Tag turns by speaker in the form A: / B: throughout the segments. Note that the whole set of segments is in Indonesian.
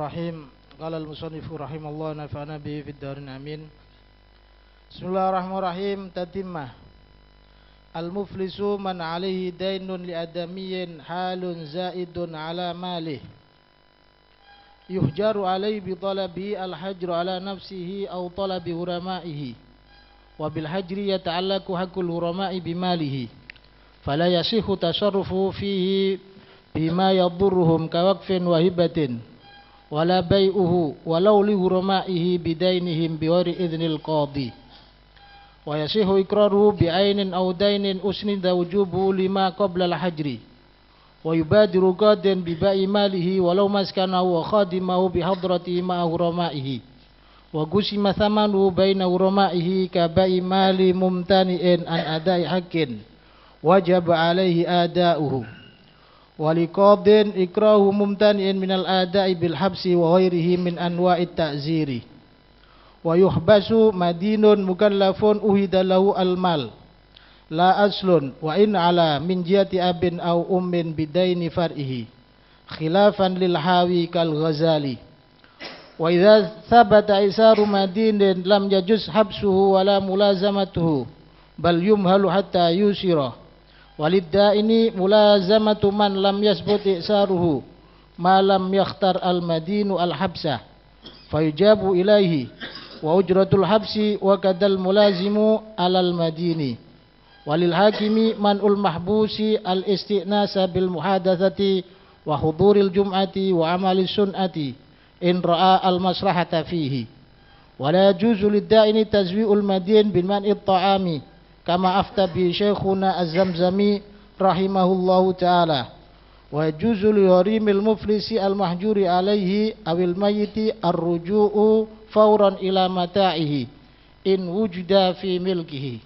A: Bismillahirrahmanirrahim. Qala al-musannifu rahimallahu nafa'ana bihi fid darin amin. Bismillahirrahmanirrahim. Tatimah. Al-muflisu man alaihi dainun li adamiyyin halun zaidun ala malih. Yuhjaru alaihi bi talabi al-hajru ala nafsihi aw talabi huramaihi. Wa bil hajri yata'allaqu haqqul huramai bimalihi. Fala yasihu tasarrufu fihi bima yadurruhum kawaqfin wa hibatin. Wala bai'uhu walau li huramaihi bidainihim biwari idhnil qadhi. Wa yasihu iqraruhu bi'ainin aw dainin usnida wujubu lima qabla al-hajri. Wa yubadiru qadin bi ba'i malihi walau maskanahu wa khadimahu bihadratihi ma'a huramaihi. Wa gusima thamanuhu baina huramaihi ka ba'i mali mumtani'in an adai haqqin wajib alaihi ada'uhu. Waliqadin ikrahu mumtani'in minal ada'i bil habsi wa ghairihi min anwa'it ta'ziri. Wa yuhbasu madinun mukallafun uhida lahu al-mal la aslun wa in ala min jihati abin aw ummin bidaini far'ihi khilafan lil hawi kal ghazali. Wa idza thabata isaru madinin lam yajuz habsuhu wala mulazamatuhu bal yumhalu hatta yusira. Walidda ini mulazamatu man lam yasbut i'saruhu ma lam yakhtar al-madinu al-habsah fayujabu ilaihi wa ujratul habsi wa kadal mulazimu alal madini. Walil hakimi man'ul mahbusi al-istinasa bil muhadathati wa huduril jum'ati wa amali sun'ati in ra'a al-maslahata fihi. Wala yajuzu lid-da'ini tazwi'ul madin bil man'it ta'ami kama afta bi syekhuna az-Zamzami rahimahullahu ta'ala. Wa yajuzu li gharimil muflisi al-mahjuri alaihi awil mayyiti ar-ruju'u fawran ila mata'ihi in wujida fi milkihi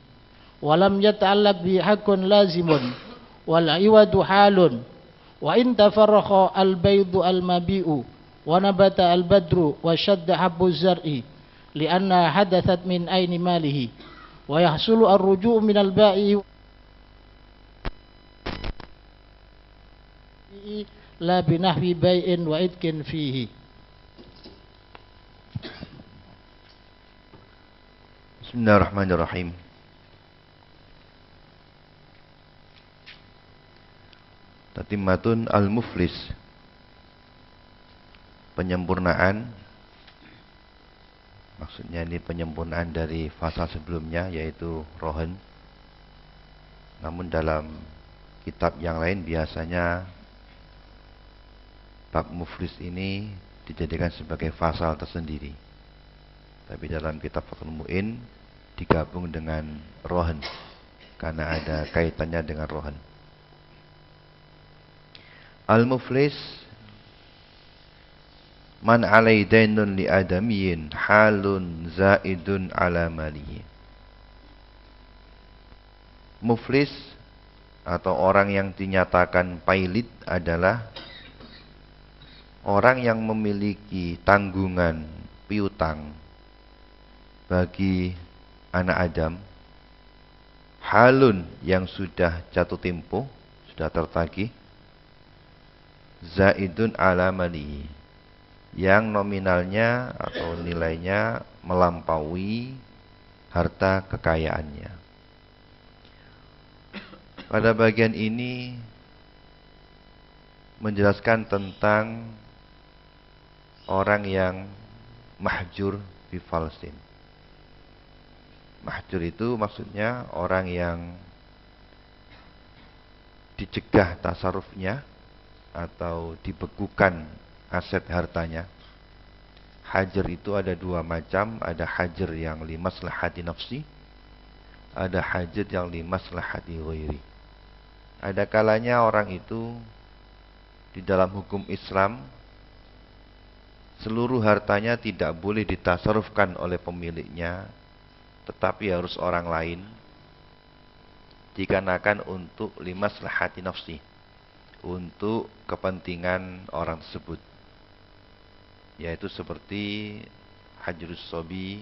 A: wa lam yata'allaq bi haqqun lazimun wal iwadu halun wa in tafarraqa al-baydu al-mabi'u wa nabata al-badru wa shadda habbu zar'i li'anna hadathat min aini malihi wa yahsulu ar-ruju' min al-ba'i la binahwi bai'in wa idkin fihi.
B: Bismillahirrahmanirrahim. Tatimmatun al-muflis, penyempurnaan. Maksudnya ini penyempurnaan dari fasal sebelumnya yaitu rohan. Namun dalam kitab yang lain biasanya bab muflis ini dijadikan sebagai fasal tersendiri. Tapi dalam kitab Fathul Mu'in digabung dengan rohan karena ada kaitannya dengan rohan. Al-muflis man alai dainun li adamiyin halun zaidun ala malihi. Muflis atau orang yang dinyatakan pailit adalah orang yang memiliki tanggungan piutang bagi anak Adam, halun yang sudah jatuh tempo, sudah tertagih, zaidun ala malihi yang nominalnya atau nilainya melampaui harta kekayaannya. Pada bagian ini menjelaskan tentang orang yang mahjur bi falsin. Mahjur itu maksudnya orang yang dicegah tasarrufnya atau dibekukan aset hartanya. Hajar itu ada dua macam, ada hajar yang li maslahati nafsi, ada hajar yang li maslahati ghairi. Ada kalanya orang itu di dalam hukum Islam seluruh hartanya tidak boleh ditasarrufkan oleh pemiliknya, tetapi harus orang lain, dikarenakan untuk li maslahati nafsi, untuk kepentingan orang tersebut, yaitu seperti hajrus sobi,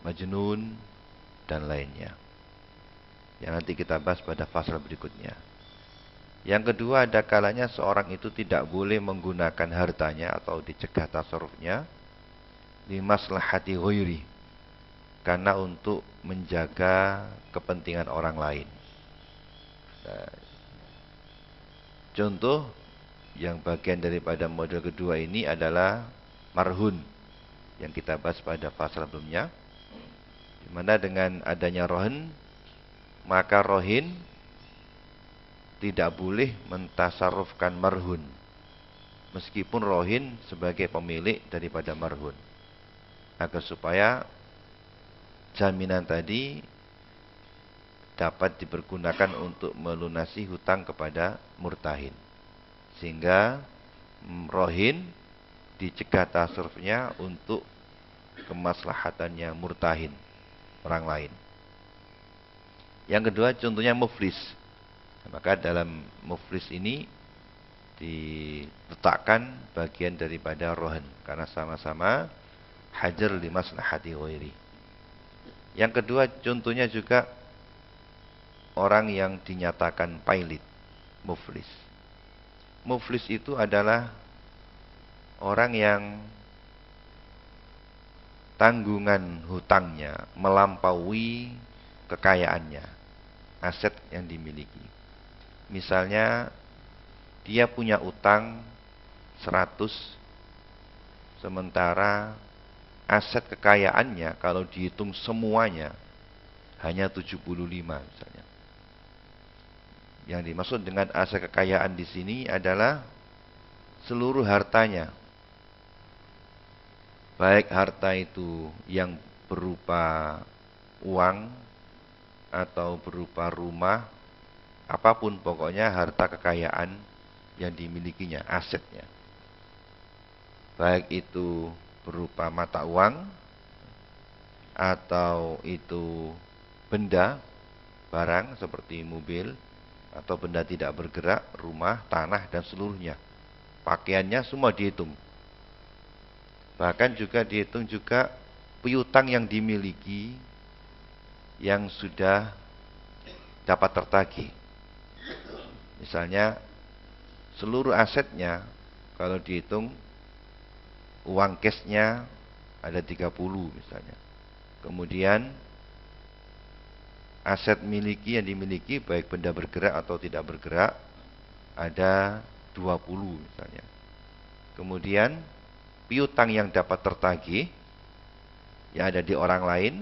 B: majnun, dan lainnya yang nanti kita bahas pada fasal berikutnya. Yang kedua, ada kalanya seorang itu tidak boleh menggunakan hartanya atau dicegah tasarrufnya limaslahati ghairi, karena untuk menjaga kepentingan orang lain. Nah, contoh yang bagian daripada model kedua ini adalah marhun yang kita bahas pada pasal sebelumnya, di mana dengan adanya rohin, maka rohin tidak boleh mentasarrufkan marhun meskipun rohin sebagai pemilik daripada marhun, agar supaya jaminan tadi dapat dipergunakan untuk melunasi hutang kepada murtahin, sehingga rohin dicegah tasarrufnya untuk kemaslahatannya murtahin, orang lain. Yang kedua, contohnya muflis. Maka dalam muflis ini diletakkan bagian daripada rohan, karena sama-sama hajar limaslahati ghairi. Yang kedua, contohnya juga orang yang dinyatakan pailit, muflis. Muflis itu adalah orang yang tanggungan hutangnya melampaui kekayaannya, aset yang dimiliki. Misalnya dia punya utang 100, sementara aset kekayaannya kalau dihitung semuanya hanya 75 misalnya. Yang dimaksud dengan aset kekayaan di sini adalah seluruh hartanya. Baik harta itu yang berupa uang atau berupa rumah, apapun pokoknya harta kekayaan yang dimilikinya, asetnya. Baik itu berupa mata uang atau itu benda, barang seperti mobil atau benda tidak bergerak, rumah, tanah dan seluruhnya. Pakaiannya semua dihitung. Bahkan juga dihitung juga piutang yang dimiliki yang sudah dapat tertagih. Misalnya seluruh asetnya kalau dihitung uang cashnya ada 30 misalnya. Kemudian aset miliki yang dimiliki baik benda bergerak atau tidak bergerak ada 20 misalnya. Kemudian piutang yang dapat tertagih yang ada di orang lain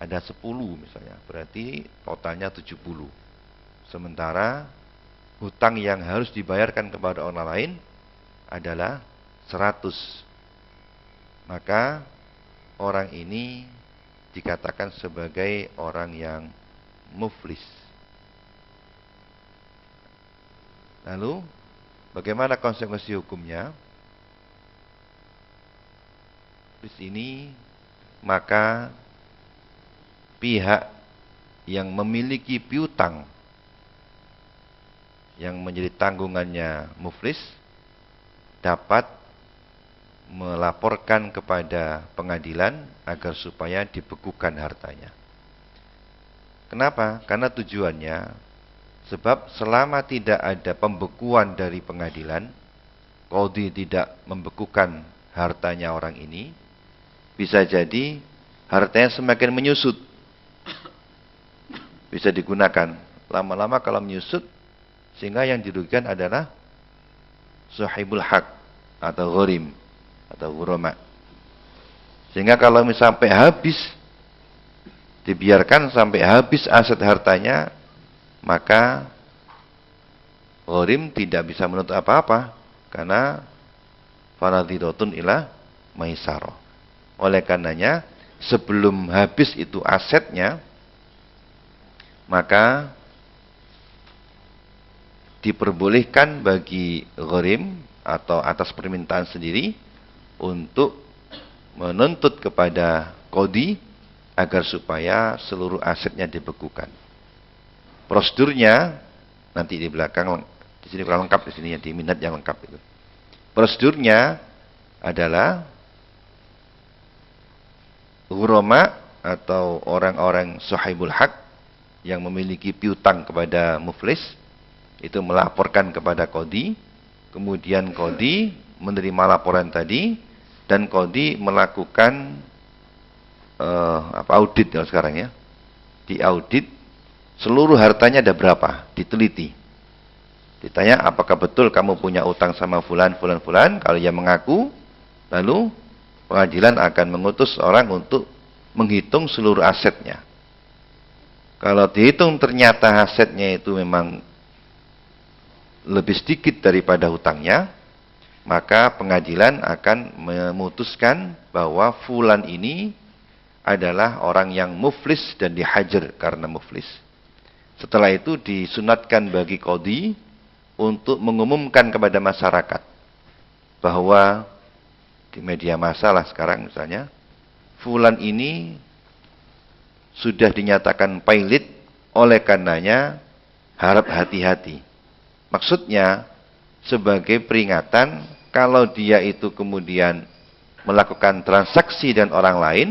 B: ada 10 misalnya, berarti totalnya 70. Sementara hutang yang harus dibayarkan kepada orang lain adalah 100. Maka orang ini dikatakan sebagai orang yang muflis. Lalu bagaimana konsekuensi hukumnya? Di sini maka pihak yang memiliki piutang yang menjadi tanggungannya muflis dapat melaporkan kepada pengadilan agar supaya dibekukan hartanya. Kenapa? Karena tujuannya, sebab selama tidak ada pembekuan dari pengadilan, qadhi tidak membekukan hartanya orang ini, bisa jadi hartanya semakin menyusut. Bisa digunakan. Lama-lama kalau menyusut, sehingga yang dirugikan adalah sahibul haq atau gharim atau ghurama. Sehingga kalau sampai habis, dibiarkan sampai habis aset hartanya, maka gharim tidak bisa menuntut apa-apa, karena faradhidatun ila maisarah. Oleh karenanya sebelum habis itu asetnya, maka diperbolehkan bagi gharim atau atas permintaan sendiri untuk menuntut kepada qadhi agar supaya seluruh asetnya dibekukan. Prosedurnya nanti di belakang, di sini kurang lengkap, di sini yang di minat yang lengkap itu. Prosedurnya adalah ghurama atau orang-orang sahibul haq yang memiliki piutang kepada muflis itu melaporkan kepada qadhi, kemudian qadhi menerima laporan tadi, dan qadhi melakukan audit ya sekarang ya. Diaudit seluruh hartanya ada berapa, diteliti. Ditanya apakah betul kamu punya utang sama fulan. Kalau ia mengaku, lalu pengadilan akan mengutus orang untuk menghitung seluruh asetnya. Kalau dihitung ternyata asetnya itu memang lebih sedikit daripada hutangnya, maka pengadilan akan memutuskan bahwa fulan ini adalah orang yang muflis dan dihajar karena muflis. Setelah itu disunatkan bagi qadhi untuk mengumumkan kepada masyarakat bahwa di media massa lah sekarang misalnya, fulan ini sudah dinyatakan pailit, oleh karenanya harap hati-hati. Maksudnya sebagai peringatan kalau dia itu kemudian melakukan transaksi dan orang lain,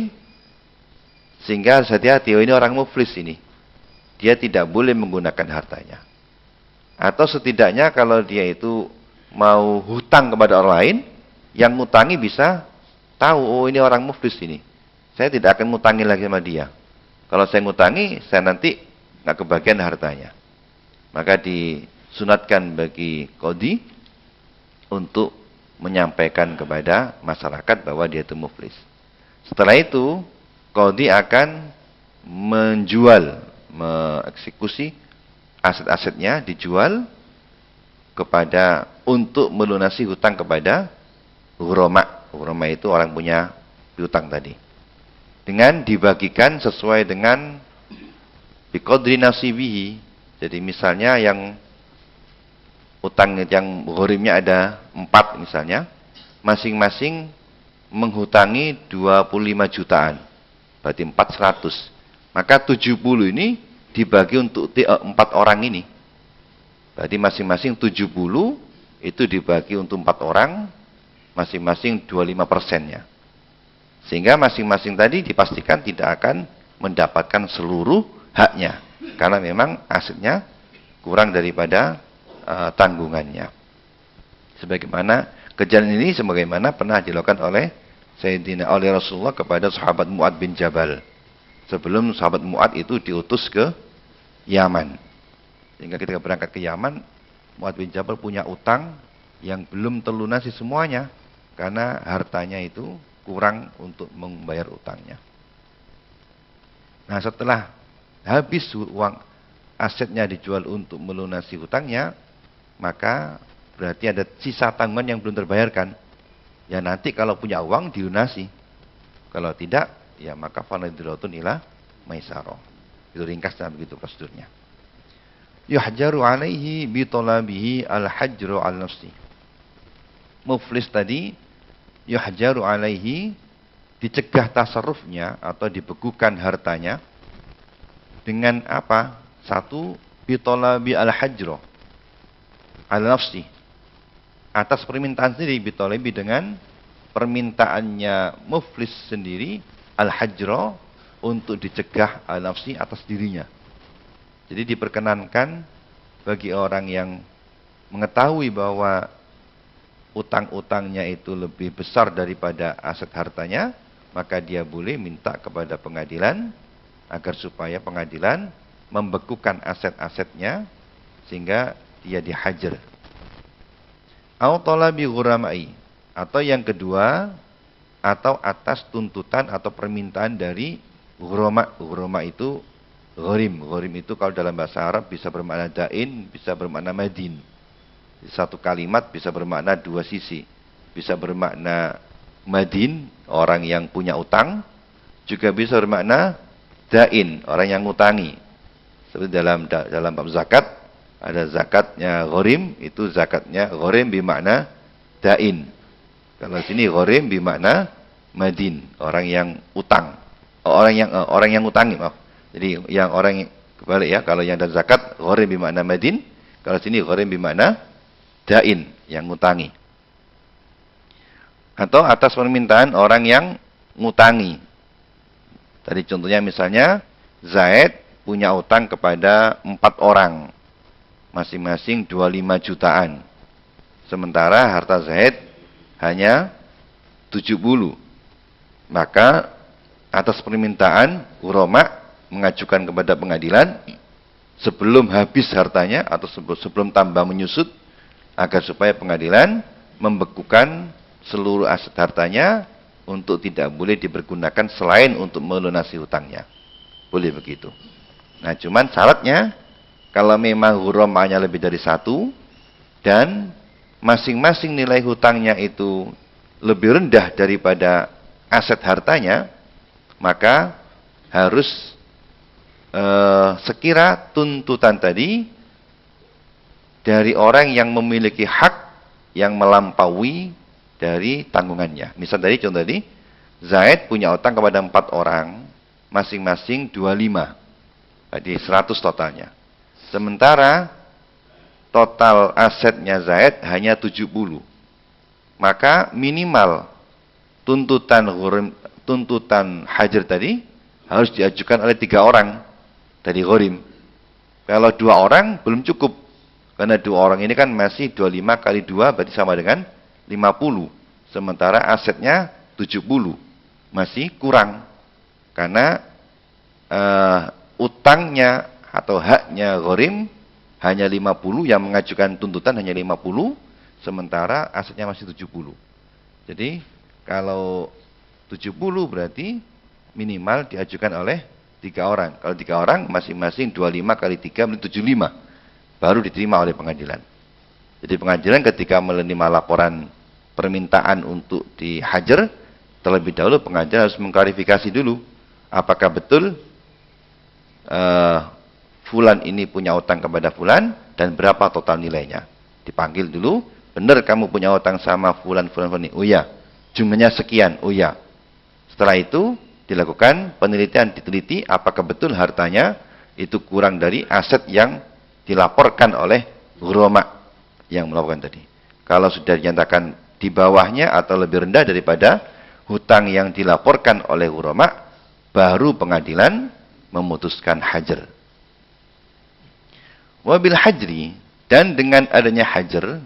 B: sehingga harus hati-hati, oh ini orang muflis ini, dia tidak boleh menggunakan hartanya. Atau setidaknya kalau dia itu mau hutang kepada orang lain, yang ngutangi bisa tahu, oh ini orang muflis ini, saya tidak akan ngutangi lagi sama dia. Kalau saya ngutangi, saya nanti nggak kebagian hartanya. Maka disunatkan bagi qadhi untuk menyampaikan kepada masyarakat bahwa dia itu muflis. Setelah itu qadhi akan menjual, mengeksekusi aset-asetnya, dijual kepada untuk melunasi hutang kepada ghurama. Ghurama itu orang punya hutang tadi. Dengan dibagikan sesuai dengan biqadri nasibihi. Jadi misalnya yang utang yang ghurimnya ada 4 misalnya, masing-masing menghutangi 25 jutaan. Berarti 400. Maka 70 ini dibagi untuk 4 orang ini. Berarti masing-masing 70 itu dibagi untuk 4 orang, masing-masing 25%-nya. Sehingga masing-masing tadi dipastikan tidak akan mendapatkan seluruh haknya. Karena memang asetnya kurang daripada tanggungannya. Sebagaimana kejadian ini sebagaimana pernah dilakukan oleh Sayyidina Rasulullah kepada sahabat Mu'ad bin Jabal. Sebelum sahabat Mu'ad itu diutus ke Yaman. Sehingga ketika berangkat ke Yaman, Mu'ad bin Jabal punya utang yang belum terlunasi semuanya. Karena hartanya itu kurang untuk membayar utangnya. Nah setelah habis uang asetnya dijual untuk melunasi hutangnya, maka berarti ada sisa tanggungan yang belum terbayarkan. Ya nanti kalau punya uang dilunasi. Kalau tidak, ya maka fanadhiratun ila maisarah. Itu ringkasnya begitu prosedurnya. Yuhjaru alaihi bi talabihi al-hajru al-nafsi. Muflis tadi yuhjaru alaihi, dicegah tasarrufnya atau dibekukan hartanya dengan apa? Satu, bitolabi al-hajro al-nafsi, atas permintaan sendiri, bitolabi dengan permintaannya muflis sendiri, al-hajro untuk dicegah al-nafsi atas dirinya. Jadi diperkenankan bagi orang yang mengetahui bahwa utang-utangnya itu lebih besar daripada aset hartanya, maka dia boleh minta kepada pengadilan agar supaya pengadilan membekukan aset-asetnya sehingga dia dihajar. Au talabi ghurama'i, atau yang kedua, atau atas tuntutan atau permintaan dari ghurama. Ghurama itu ghurim. Ghurim itu kalau dalam bahasa Arab bisa bermakna dain, bisa bermakna madin. Satu kalimat bisa bermakna dua sisi. Bisa bermakna madin, orang yang punya utang, juga bisa bermakna dain, orang yang ngutangi. Seperti dalam bab zakat, ada zakatnya ghurim, itu zakatnya ghurim bermakna dain. Kalau sini ghurim bermakna madin, orang yang utang. Orang yang ngutangi, maaf. Jadi yang orang kebalik ya, kalau yang ada zakat ghurim bermakna madin, kalau sini ghurim bermakna dain, yang ngutangi. Atau atas permintaan orang yang ngutangi. Tadi contohnya misalnya Zaid punya utang kepada 4 orang. masing-masing 25 jutaan. Sementara harta Zaid hanya 70. Maka atas permintaan Ghurama mengajukan kepada pengadilan sebelum habis hartanya atau sebelum tambah menyusut, agar supaya pengadilan membekukan seluruh aset hartanya untuk tidak boleh dipergunakan selain untuk melunasi hutangnya. Boleh begitu. Nah, cuman syaratnya kalau memang Ghuramanya lebih dari satu dan masing-masing nilai hutangnya itu lebih rendah daripada aset hartanya, maka harus sekira tuntutan tadi dari orang yang memiliki hak yang melampaui dari tanggungannya. Misal tadi contoh tadi, Zaid punya utang kepada 4 orang, masing-masing 25. Jadi 100 totalnya. Sementara total asetnya Zaid hanya 70. Maka minimal tuntutan hajar tadi harus diajukan oleh 3 orang dari ghurim. Kalau 2 orang belum cukup. Karena 2 orang ini kan masih 25 kali 2 berarti sama dengan 50. Sementara asetnya 70. Masih kurang. Karena utangnya atau haknya ghurim hanya 50, yang mengajukan tuntutan hanya 50, sementara asetnya masih 70. Jadi kalau 70 berarti minimal diajukan oleh 3 orang. Kalau 3 orang masing-masing 25 kali 3 menjadi 75. Baru diterima oleh pengadilan. Jadi pengadilan ketika menerima laporan permintaan untuk dihajar, terlebih dahulu pengadilan harus mengklarifikasi dulu apakah betul fulan ini punya utang kepada fulan dan berapa total nilainya. Dipanggil dulu, benar kamu punya utang sama fulan ini? Oh ya. Jumlahnya sekian. Oh ya. Setelah itu dilakukan penelitian, diteliti apakah betul hartanya itu kurang dari aset yang dilaporkan oleh Ghurama yang melaporkan tadi. Kalau sudah dinyatakan di bawahnya atau lebih rendah daripada hutang yang dilaporkan oleh Ghurama, baru pengadilan memutuskan hajar. Wabil hajri, dan dengan adanya hajar,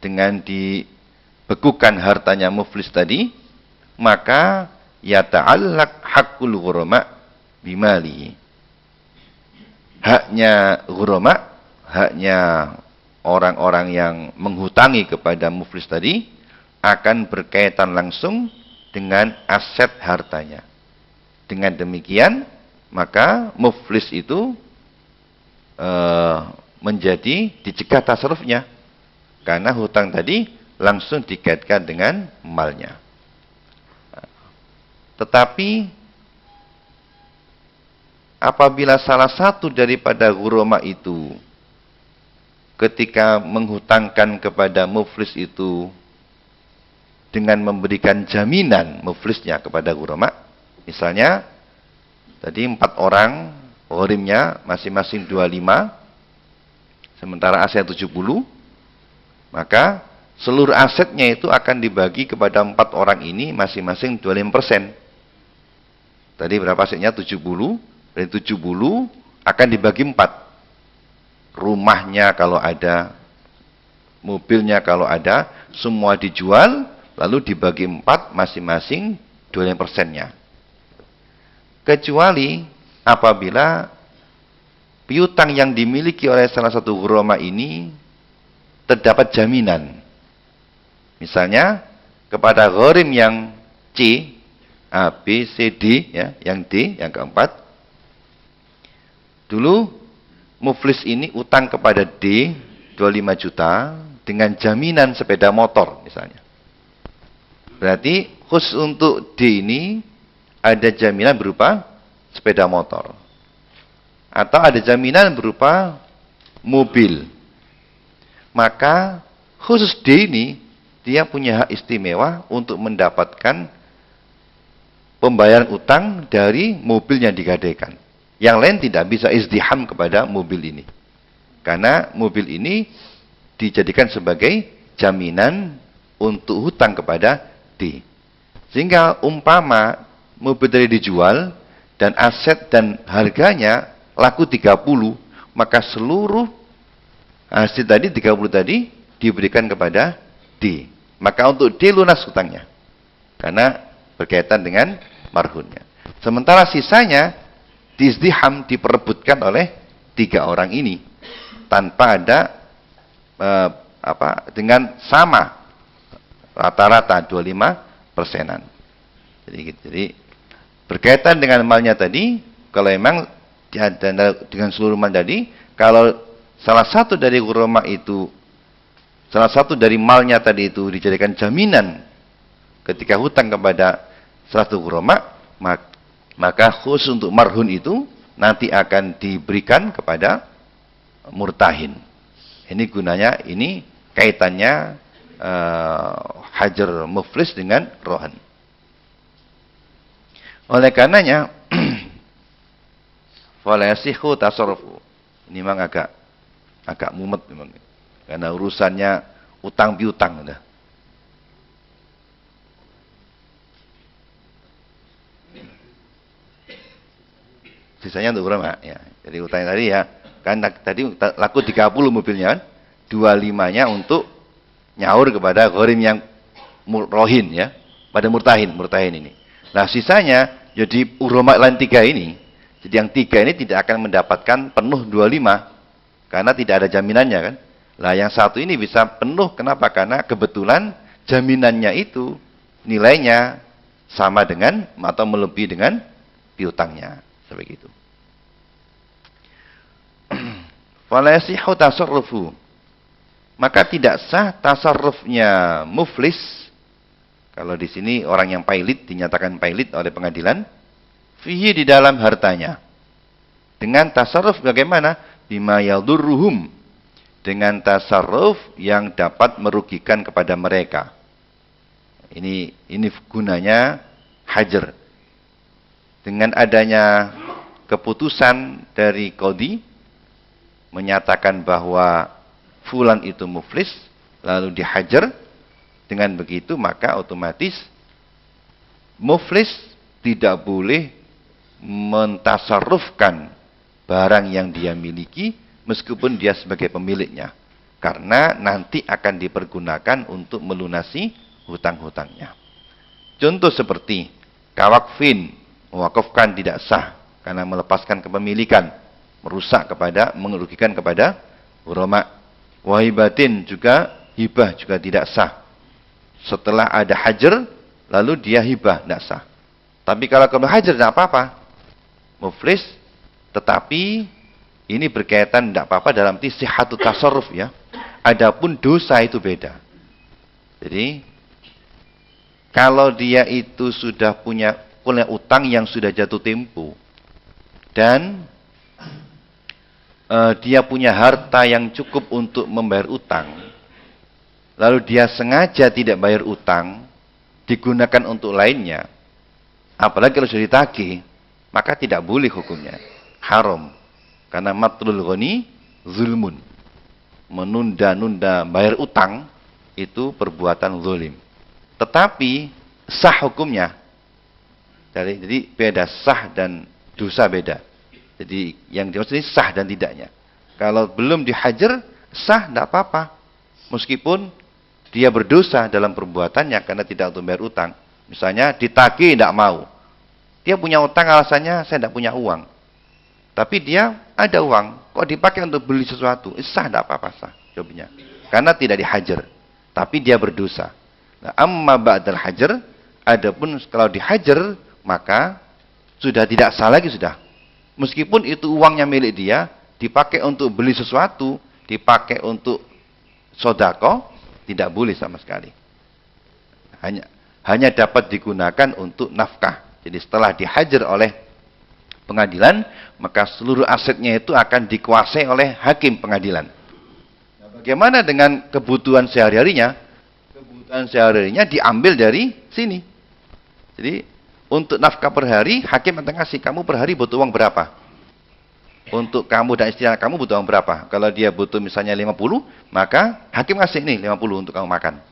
B: dengan dibekukan hartanya muflis tadi, maka yata'allaq haqqul ghurama bimali. Haknya Ghurama, haknya orang-orang yang menghutangi kepada muflis tadi akan berkaitan langsung dengan aset hartanya. Dengan demikian, maka muflis itu menjadi dicegah tasarrufnya, karena hutang tadi langsung dikaitkan dengan malnya. Tetapi apabila salah satu daripada Ghurama itu ketika menghutangkan kepada muflis itu dengan memberikan jaminan muflisnya kepada Ghurama, misalnya tadi 4 orang ghurimnya masing-masing 25, sementara aset 70, maka seluruh asetnya itu akan dibagi kepada 4 orang ini masing-masing 25%. Tadi berapa asetnya? 70. Dari 70 akan dibagi 4. Rumahnya kalau ada, mobilnya kalau ada, semua dijual, lalu dibagi 4 masing-masing 25%-nya. Kecuali apabila piutang yang dimiliki oleh salah satu Ghurama ini terdapat jaminan. Misalnya kepada ghurim yang C, A, B, C, D, ya, yang D, yang keempat. Dulu muflis ini utang kepada D 25 juta dengan jaminan sepeda motor misalnya. Berarti khusus untuk D ini ada jaminan berupa sepeda motor. Atau ada jaminan berupa mobil. Maka khusus D ini dia punya hak istimewa untuk mendapatkan pembayaran utang dari mobil yang digadaikan. Yang lain tidak bisa izdiham kepada mobil ini. Karena mobil ini dijadikan sebagai jaminan untuk hutang kepada D. Sehingga umpama mobil tadi dijual dan aset dan harganya laku 30, maka seluruh Hasil tadi 30 tadi diberikan kepada D. Maka untuk D lunas hutangnya. Karena berkaitan dengan marhunnya. Sementara sisanya diizdiham, diperebutkan oleh 3 orang ini tanpa ada dengan sama rata-rata 25%. Jadi berkaitan dengan malnya tadi, kalau memang dengan seluruh mal tadi, kalau salah satu dari ghurama itu, salah satu dari malnya tadi itu dijadikan jaminan ketika hutang kepada salah satu ghurama, maka khusus untuk marhun itu nanti akan diberikan kepada murtahin. Ini gunanya, ini kaitannya hajar muflis dengan rohan. Oleh karenanya fala yasihu tasarrufu. Ini memang agak mumet memang. Karena urusannya utang piutang udah. Sisanya untuk berapa? Ya. Jadi utangnya tadi ya, kan tadi laku 30 mobilnya kan. 25-nya untuk nyaur kepada gharim yang rohin ya, pada murtahin ini. Nah, sisanya jadi uroma lain 3 ini. Jadi yang 3 ini tidak akan mendapatkan penuh 25 karena tidak ada jaminannya kan. Lah yang satu ini bisa penuh, kenapa? Karena kebetulan jaminannya itu nilainya sama dengan atau melebihi dengan piutangnya. Seperti itu. Fala yasihu tasarrufu. Maka tidak sah tasarrufnya muflis. Kalau di sini orang yang pailit dinyatakan pailit oleh pengadilan, fihi di dalam hartanya. Dengan tasarruf bagaimana? Bima yadurruhum. Dengan tasarruf yang dapat merugikan kepada mereka. Ini gunanya hajar. Dengan adanya keputusan dari qadhi menyatakan bahwa fulan itu muflis, lalu dihajar, dengan begitu maka otomatis muflis tidak boleh mentasarrufkan barang yang dia miliki meskipun dia sebagai pemiliknya, karena nanti akan dipergunakan untuk melunasi hutang-hutangnya. Contoh seperti kawakfin, mewakafkan tidak sah karena melepaskan kepemilikan, merusak kepada, merugikan kepada ghurama. Wahibatin juga, hibah juga tidak sah. Setelah ada hajar, lalu dia hibah, tidak sah. Tapi kalau hajar tidak apa-apa, muflis, tetapi ini berkaitan tidak apa-apa dalam sihhatu tasarruf ya. Adapun dosa itu beda. Jadi kalau dia itu sudah punya utang yang sudah jatuh tempo dan dia punya harta yang cukup untuk membayar utang, lalu dia sengaja tidak bayar utang, digunakan untuk lainnya, apalagi kalau sudah ditagih, maka tidak boleh hukumnya, haram. Karena matlul ghani zulmun, menunda-nunda bayar utang itu perbuatan zalim. Tetapi sah hukumnya. Jadi beda, sah dan dosa beda. Jadi yang dimaksud ini sah dan tidaknya. Kalau belum dihajar, sah tidak apa-apa. Meskipun dia berdosa dalam perbuatannya karena tidak untuk bayar utang. Misalnya ditagih tidak mau. Dia punya utang alasannya saya tidak punya uang. Tapi dia ada uang, kok dipakai untuk beli sesuatu? Sah tidak apa-apa, sah jawabnya. Karena tidak dihajar. Tapi dia berdosa. Nah, amma ba'dal hajar, adapun kalau dihajar, maka sudah tidak sah lagi sudah. Meskipun itu uangnya milik dia, dipakai untuk beli sesuatu, dipakai untuk sodako, tidak boleh sama sekali. Hanya dapat digunakan untuk nafkah. Jadi setelah dihajar oleh pengadilan, maka seluruh asetnya itu akan dikuasai oleh hakim pengadilan. Nah, bagaimana dengan kebutuhan sehari-harinya? Kebutuhan sehari-harinya diambil dari sini. Jadi untuk nafkah per hari, hakim akan kasih, kamu per hari butuh uang berapa? Untuk kamu dan istri kamu butuh uang berapa? Kalau dia butuh misalnya 50, maka hakim kasih nih 50 untuk kamu makan.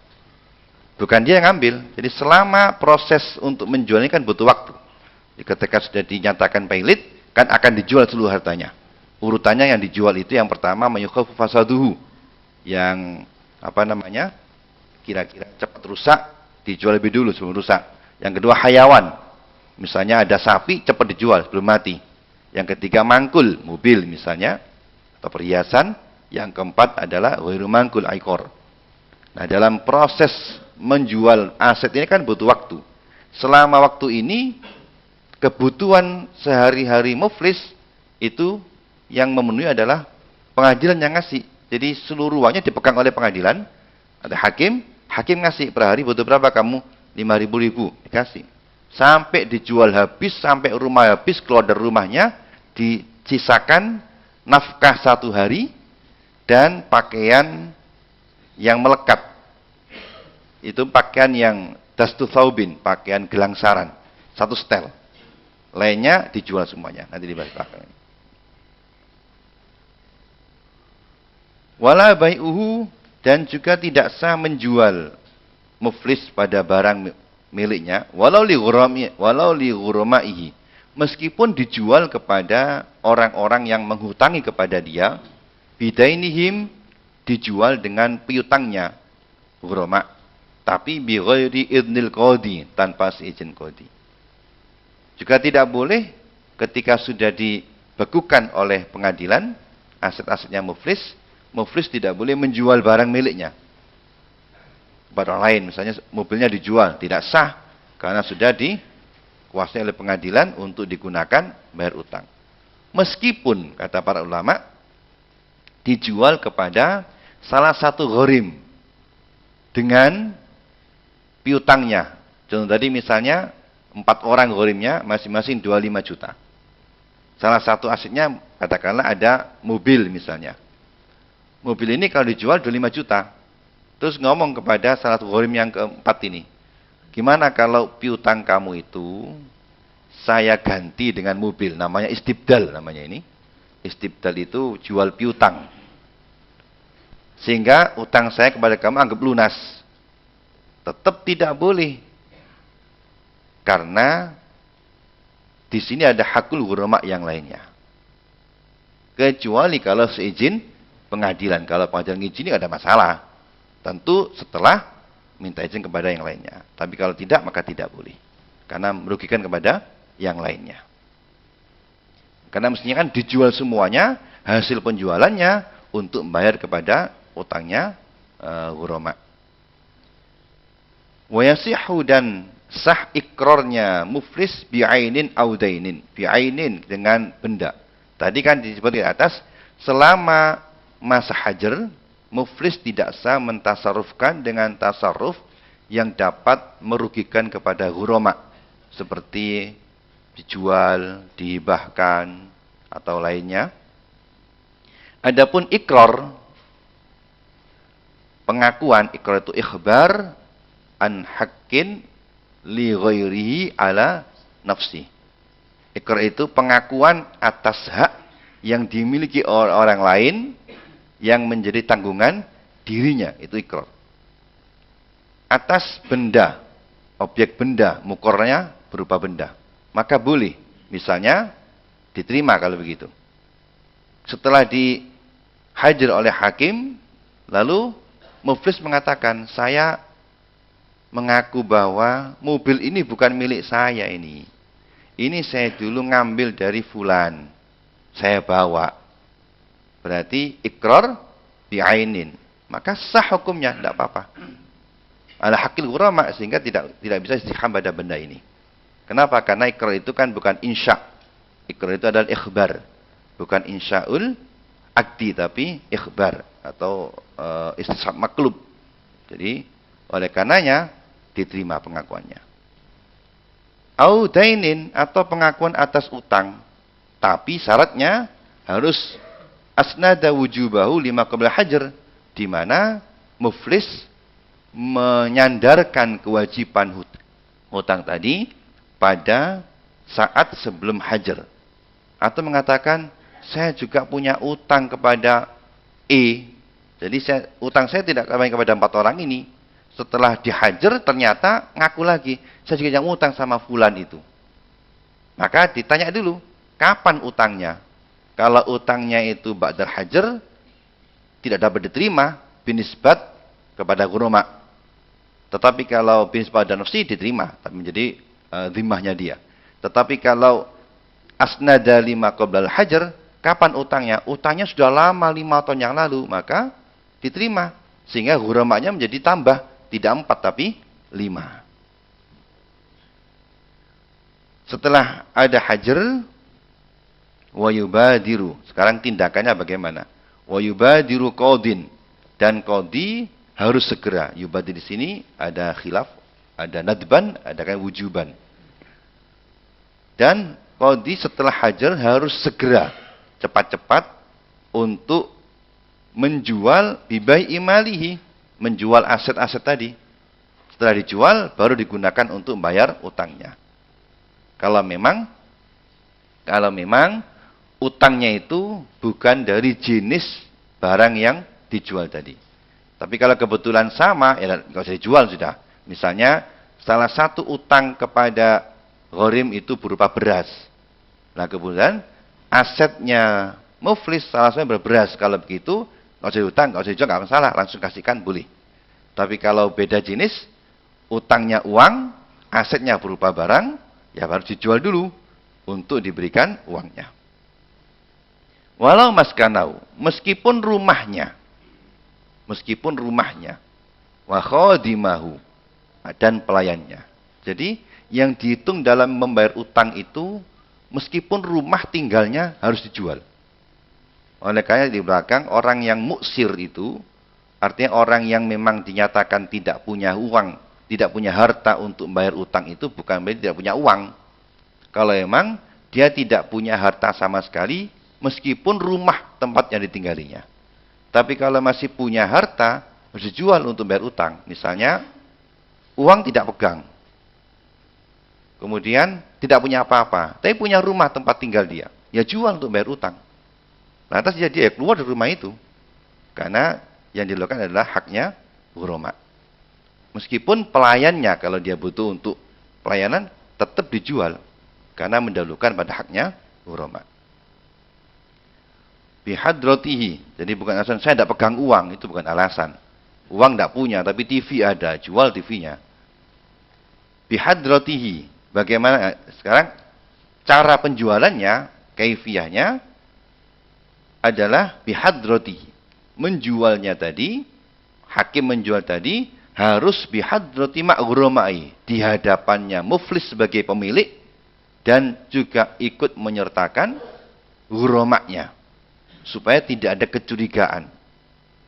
B: Bukan dia yang ambil. Jadi selama proses untuk menjual ini kan butuh waktu. Ketika sudah dinyatakan pailit, kan akan dijual seluruh hartanya. Urutannya yang dijual itu yang pertama mayukhafu fasaduhu, yang kira-kira cepat rusak, dijual lebih dulu sebelum rusak. Yang kedua hayawan, misalnya ada sapi cepat dijual sebelum mati. Yang ketiga mangkul, mobil misalnya atau perhiasan. Yang keempat adalah ghairu mangkul, aikor. Nah, dalam proses menjual aset ini kan butuh waktu. Selama waktu ini kebutuhan sehari-hari muflis itu yang memenuhi adalah pengadilan yang ngasih. Jadi seluruh uangnya dipegang oleh pengadilan. Ada hakim ngasih per hari butuh berapa kamu? 5.000 dikasih. Sampai dijual habis, sampai rumah habis, keluar dari rumahnya, disisakan nafkah 1 hari dan pakaian yang melekat. Itu pakaian yang dastu thaubin, pakaian gelangsaran, 1 setel. Lainnya dijual semuanya. Nanti dibahas belakang. Wala bai'uhu, dan juga tidak sah menjual muflis pada barang miliknya walau li ghurama'ihi, meskipun dijual kepada orang-orang yang menghutangi kepada dia, bidainihim, dijual dengan piutangnya ghurama, tapi bi ghairi idnil qadhi, tanpa seizin qadhi. Juga tidak boleh ketika sudah dibekukan oleh pengadilan aset-asetnya muflis tidak boleh menjual barang miliknya kepada orang lain. Misalnya mobilnya dijual, tidak sah karena sudah dikuasai oleh pengadilan untuk digunakan bayar utang. Meskipun kata para ulama dijual kepada salah satu gharim dengan piutangnya. Contoh tadi misalnya 4 orang gharimnya masing-masing 25 juta. Salah satu asetnya katakanlah ada mobil misalnya. Mobil ini kalau dijual 25 juta. Terus ngomong kepada salah satu gharim yang keempat ini, gimana kalau piutang kamu itu saya ganti dengan mobil, namanya istibdal namanya ini. Istibdal itu jual piutang. Sehingga utang saya kepada kamu anggap lunas. Tetap tidak boleh. Karena di sini ada hakul ghurama yang lainnya. Kecuali kalau seizin pengadilan. Kalau pengadilan ngizini tidak ada masalah. Tentu setelah minta izin kepada yang lainnya. Tapi kalau tidak, maka tidak boleh. Karena merugikan kepada yang lainnya. Karena mestinya kan dijual semuanya, hasil penjualannya untuk membayar kepada utangnya ghurama. Wa yasihu, dan sah ikrarnya muflis bi'ainin au dainin. Bi'ainin dengan benda. Tadi kan disebut di atas, selama masa hajar, muflis tidak sah mentasarrufkan dengan tasarruf yang dapat merugikan kepada ghurama, seperti dijual, dihibahkan, atau lainnya. Adapun ikrar, pengakuan, ikrar itu ikhbar an haqqin li ghairihi ala nafsi. Ikrar itu pengakuan atas hak yang dimiliki oleh orang lain yang menjadi tanggungan dirinya, itu ikrar. Atas benda, objek benda, mukornya berupa benda, maka boleh, misalnya diterima kalau begitu. Setelah dihajar oleh hakim, lalu muflis mengatakan, saya mengaku bahwa mobil ini bukan milik saya ini. Ini saya dulu ngambil dari fulan, saya bawa. Berarti ikrar bi'ainin, maka sah hukumnya, tidak apa-apa. Ala hakil ghurama, sehingga tidak bisa istiham pada benda ini. Kenapa? Karena ikrar itu kan bukan insya. Ikrar itu adalah ikhbar, bukan insya'ul akdi, tapi ikhbar atau istishab maklub. Jadi oleh karenanya diterima pengakuannya. Au dainin, atau pengakuan atas utang, tapi syaratnya harus asnada wujubahu lima qabla hajar, di mana muflis menyandarkan kewajiban hutang tadi pada saat sebelum hajar, atau mengatakan saya juga punya utang kepada E, jadi utang saya tidak kepada 4 orang ini. Setelah dihajar ternyata ngaku lagi, saya juga yang utang sama fulan itu. Maka ditanya dulu, kapan utangnya? Kalau utangnya itu ba'dal hajar, tidak dapat diterima binisbat kepada ghurama. Tetapi kalau binisbat dan nafsi diterima, tapi menjadi dhimahnya dia. Tetapi kalau asnada lima qoblal hajar, kapan utangnya? Utangnya sudah lama 5 tahun yang lalu, maka diterima. Sehingga ghuramanya menjadi tambah, tidak 4 tapi 5. Setelah ada hajar, wa yubadiru. Sekarang tindakannya bagaimana? Wa yubadiru qadin, dan qadi harus segera. Yubadir di sini ada khilaf, ada nadban, ada kan wujuban. Dan qadi setelah hajar harus segera, cepat-cepat untuk menjual bibai imalihi, menjual aset-aset tadi. Setelah dijual baru digunakan untuk membayar utangnya. Kalau memang utangnya itu bukan dari jenis barang yang dijual tadi. Tapi kalau kebetulan sama, ya nggak usah dijual sudah. Misalnya salah satu utang kepada gharim itu berupa beras. Nah kemudian asetnya muflis salah satunya beras. Kalau begitu nggak usah diutang, nggak usah dijual, nggak masalah, langsung kasihkan boleh. Tapi kalau beda jenis, utangnya uang, asetnya berupa barang, ya harus dijual dulu untuk diberikan uangnya. Walau maskanau, meskipun rumahnya, wa khadimahu, dan pelayannya. Jadi yang dihitung dalam membayar utang itu, meskipun rumah tinggalnya harus dijual. Oleh karena di belakang orang yang muksir itu, artinya orang yang memang dinyatakan tidak punya uang, tidak punya harta untuk membayar utang itu bukan berarti tidak punya uang. Kalau memang dia tidak punya harta sama sekali, meskipun rumah tempatnya ditinggalinya. Tapi kalau masih punya harta, harus dijual untuk bayar utang. Misalnya, uang tidak pegang. Kemudian tidak punya apa-apa, tapi punya rumah tempat tinggal dia. Ya jual untuk bayar utang. Lantas dia keluar dari rumah itu. Karena yang dilakukan adalah haknya ghurama. Meskipun pelayannya kalau dia butuh untuk pelayanan tetap dijual karena mendahulukan pada haknya ghurama. Bihadratihi. Jadi bukan alasan saya tidak pegang uang, itu bukan alasan. Uang tidak punya tapi TV ada, jual TV-nya. Bihadratihi. Bagaimana sekarang cara penjualannya, kaifiyahnya adalah bihadratihi. Menjualnya tadi, hakim menjual tadi harus bihadrati ma'ghurama'i, di hadapannya muflis sebagai pemilik dan juga ikut menyertakan ghuramanya supaya tidak ada kecurigaan.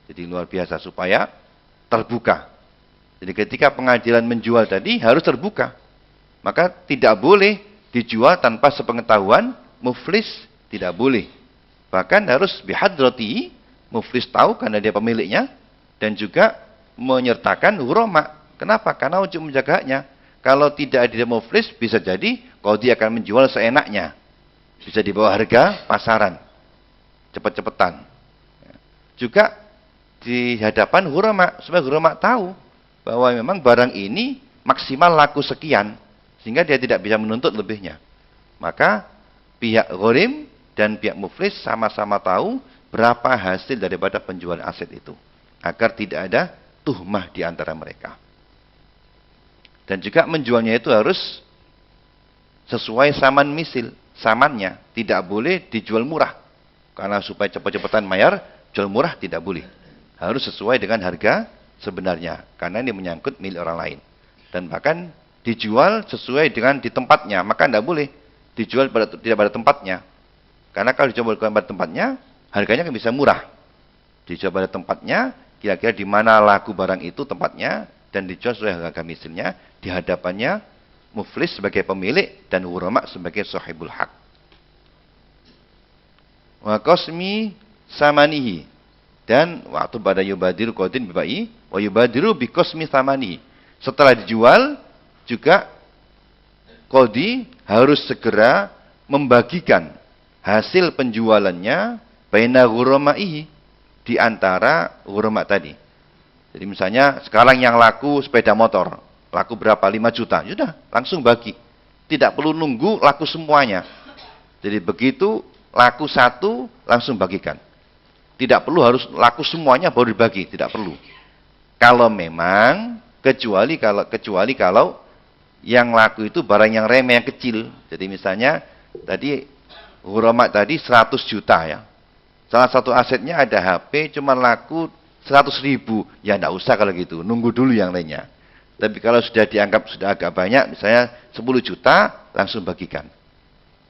B: Jadi luar biasa supaya terbuka. Jadi ketika pengadilan menjual tadi harus terbuka. Maka tidak boleh dijual tanpa sepengetahuan muflis, tidak boleh. Bahkan harus bihadrati, muflis tahu karena dia pemiliknya dan juga menyertakan ghurama. Kenapa? Karena untuk menjaga haknya. Kalau tidak ada muflis, bisa jadi qadhi akan menjual seenaknya. Bisa di bawah harga pasaran. Cepat-cepatan. Juga di hadapan ghurama, supaya ghurama tahu bahwa memang barang ini maksimal laku sekian, sehingga dia tidak bisa menuntut lebihnya. Maka pihak gharim dan pihak muflis sama-sama tahu berapa hasil daripada penjualan aset itu, agar tidak ada tuhmah di antara mereka. Dan juga menjualnya itu harus sesuai saman misil, samannya tidak boleh dijual murah. Karena supaya cepat-cepatan bayar, jual murah tidak boleh. Harus sesuai dengan harga sebenarnya, karena ini menyangkut milik orang lain. Dan bahkan dijual sesuai dengan di tempatnya, maka tidak boleh dijual tidak pada tempatnya. Karena kalau dijual pada tempatnya, harganya kan bisa murah. Dijual pada tempatnya, kira-kira di mana laku barang itu tempatnya, dan dijual sesuai harga misilnya, di hadapannya muflis sebagai pemilik dan ghurama sebagai sahibul hak. Wa qasmi samanihi, dan waktu pada yubadiru qadin bibai wa yubadiru bi qasmi samanihi. Setelah dijual juga qadhi harus segera membagikan hasil penjualannya baina ghuramaihi, di antara ghurama tadi. Jadi misalnya sekarang yang laku sepeda motor, laku berapa? 5 juta. Sudah, langsung bagi. Tidak perlu nunggu laku semuanya. Jadi begitu laku satu langsung bagikan. Tidak perlu harus laku semuanya baru dibagi, tidak perlu. Kalau memang kecuali kalau yang laku itu barang yang remeh, yang kecil. Jadi misalnya tadi Huromat tadi 100 juta ya. Salah satu asetnya ada HP cuma laku 100.000. Ya enggak usah kalau gitu, nunggu dulu yang lainnya. Tapi kalau sudah dianggap sudah agak banyak, misalnya 10 juta, langsung bagikan.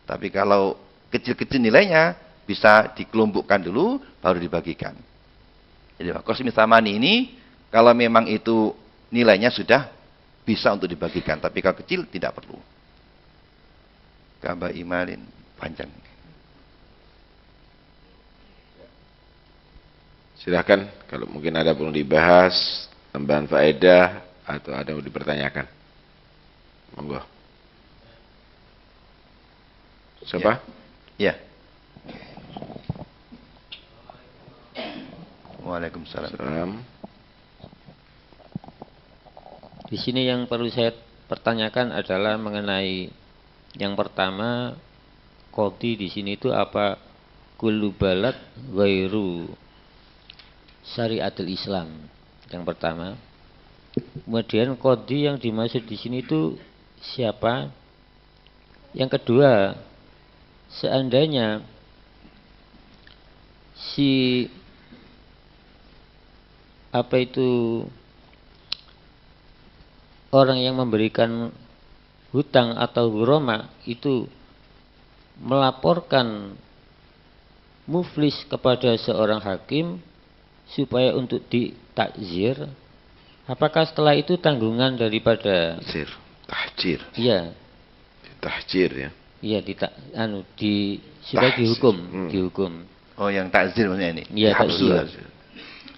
B: Tapi kalau kecil-kecil nilainya, bisa dikelompokkan dulu, baru dibagikan. Jadi Qasmi Tsamani ini, kalau memang itu nilainya sudah bisa untuk dibagikan. Tapi kalau kecil, tidak perlu. Kaba imalin, panjang.
C: Silahkan, kalau mungkin ada perlu dibahas, tambahan faedah, atau ada yang dipertanyakan. Monggo. Siapa?
B: Ya. Waalaikumsalam.
C: Salam.
D: Di sini yang perlu saya pertanyakan adalah mengenai yang pertama, qadhi di sini itu apa? Kullu balad ghairu syariatul Islam. Yang pertama. Kemudian qadhi yang dimaksud di sini itu siapa? Yang kedua, seandainya si orang yang memberikan hutang atau ghurama itu melaporkan muflis kepada seorang hakim supaya untuk ditakzir, apakah setelah itu tanggungan daripada
C: Tahjir.
D: Iya.
C: Tahjir ya.
D: Iya supaya dihukum, dihukum.
B: Oh, yang takzir maksudnya ini.
D: Iya,
B: Habsu.
D: takzir.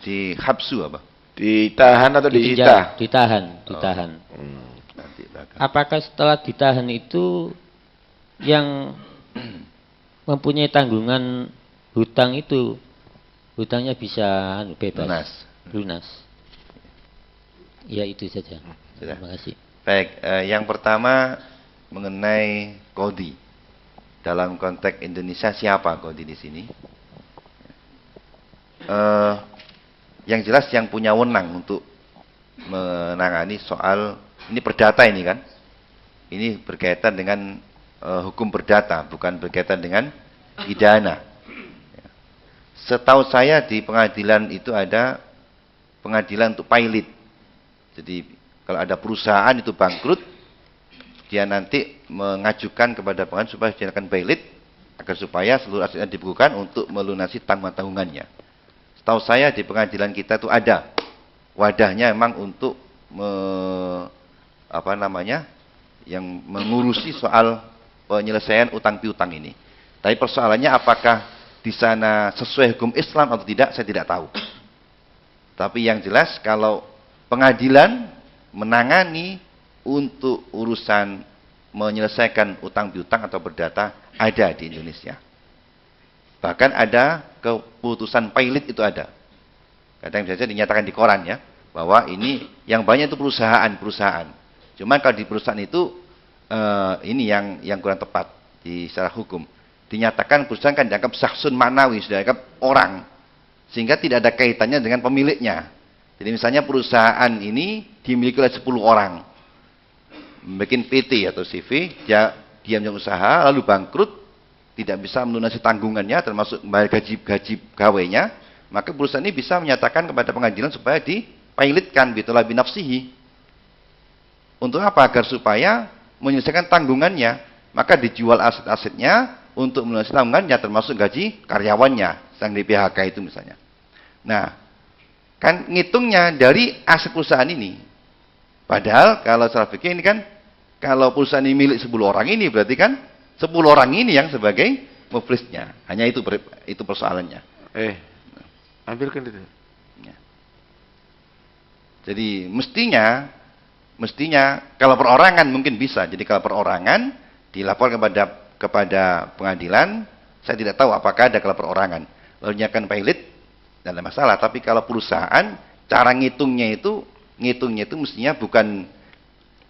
B: Di habsu apa?
C: Ditahan atau disita?
D: Ditahan.
B: Nanti belakang.
D: Apakah setelah ditahan itu yang mempunyai tanggungan hutang itu hutangnya bisa bebas, lunas. Ya itu saja.
B: Sudah.
D: Terima kasih.
B: Baik, yang pertama mengenai qadhi. Dalam konteks Indonesia siapa qadhi di sini? Yang jelas yang punya wewenang untuk menangani soal ini perdata ini kan. Ini berkaitan dengan hukum perdata, bukan berkaitan dengan pidana. Setahu saya di pengadilan itu ada pengadilan untuk pilot. Jadi kalau ada perusahaan itu bangkrut, dia nanti mengajukan kepada pengadilan supaya dijadikan pilot agar supaya seluruh asetnya dibukukan untuk melunasi tanggungan-tanggungannya. Setahu saya di pengadilan kita itu ada wadahnya memang untuk yang mengurusi soal penyelesaian utang piutang ini. Tapi persoalannya apakah di sana sesuai hukum Islam atau tidak, saya tidak tahu. Tapi yang jelas kalau pengadilan menangani untuk urusan menyelesaikan utang piutang atau perdata ada di Indonesia. Bahkan ada keputusan pilot itu ada. Kadang biasanya dinyatakan di koran ya, bahwa ini yang banyak itu perusahaan. Cuma kalau di perusahaan itu ini yang kurang tepat di secara hukum. Dinyatakan perusahaan kan dianggap syahsun ma'nawi, sudah dianggap orang. Sehingga tidak ada kaitannya dengan pemiliknya. Jadi misalnya perusahaan ini dimiliki oleh 10 orang. Bikin PT atau CV, dia diamnya usaha, lalu bangkrut, tidak bisa melunasi tanggungannya, termasuk membayar gaji pegawainya, maka perusahaan ini bisa menyatakan kepada pengadilan supaya dipilotkan bitola binafsihi. Untuk apa? Agar supaya menyelesaikan tanggungannya, maka dijual aset-asetnya untuk melunasi tanggungannya, termasuk gaji karyawannya, yang di PHK itu misalnya. Nah, kan ngitungnya dari aset perusahaan ini. Padahal kalau secara fikih ini kan, kalau perusahaan ini milik 10 orang ini, berarti kan 10 orang ini yang sebagai muflisnya. Hanya itu persoalannya.
C: Ambilkan itu.
B: Ya. Jadi mestinya kalau perorangan mungkin bisa. Jadi kalau perorangan dilapor kepada pengadilan, saya tidak tahu apakah ada kalau perorangan. Lalu nyatakan pilot, tidak ada masalah. Tapi kalau perusahaan, cara ngitungnya itu mestinya bukan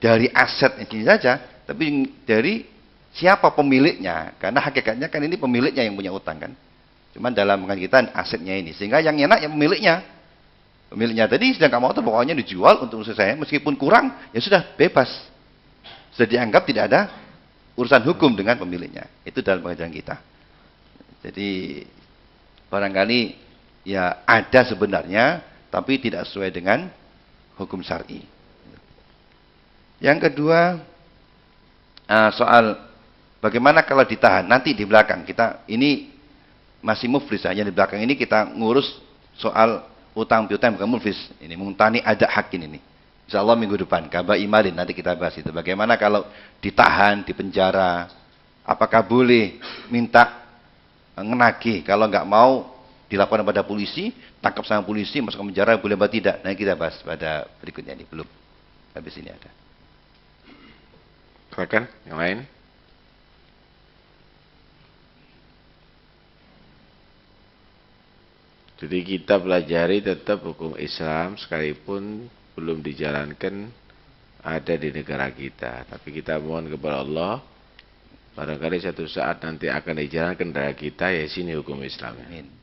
B: dari aset ini saja, tapi dari siapa pemiliknya, karena hakikatnya kan ini pemiliknya yang punya utang kan. Cuman dalam pengajian asetnya ini, sehingga yang enak yang pemiliknya. Pemiliknya tadi sedang nggak mau tuh pokoknya dijual untuk usaha saya, meskipun kurang ya sudah bebas. Sudah dianggap tidak ada urusan hukum dengan pemiliknya. Itu dalam pengajaran kita. Jadi barangkali ya ada sebenarnya, tapi tidak sesuai dengan hukum syar'i. Yang kedua, soal bagaimana kalau ditahan nanti di belakang kita ini masih muflis saja, di belakang ini kita ngurus soal utang piutang bukan muflis. Ini mengutani ada hakin ini. Insyaallah minggu depan kaba imalin nanti kita bahas itu. Bagaimana kalau ditahan di penjara? Apakah boleh minta ngenagih? Kalau nggak mau dilaporkan pada polisi, tangkap sama polisi, masuk ke penjara boleh atau tidak? Nanti kita bahas pada berikutnya ini belum. Habis ini ada.
C: Silakan yang lain. Jadi kita pelajari tetap hukum Islam sekalipun belum dijalankan ada di negara kita. Tapi kita mohon kepada Allah, barangkali satu saat nanti akan dijalankan negara kita, ya sini hukum Islamnya.
B: Amin.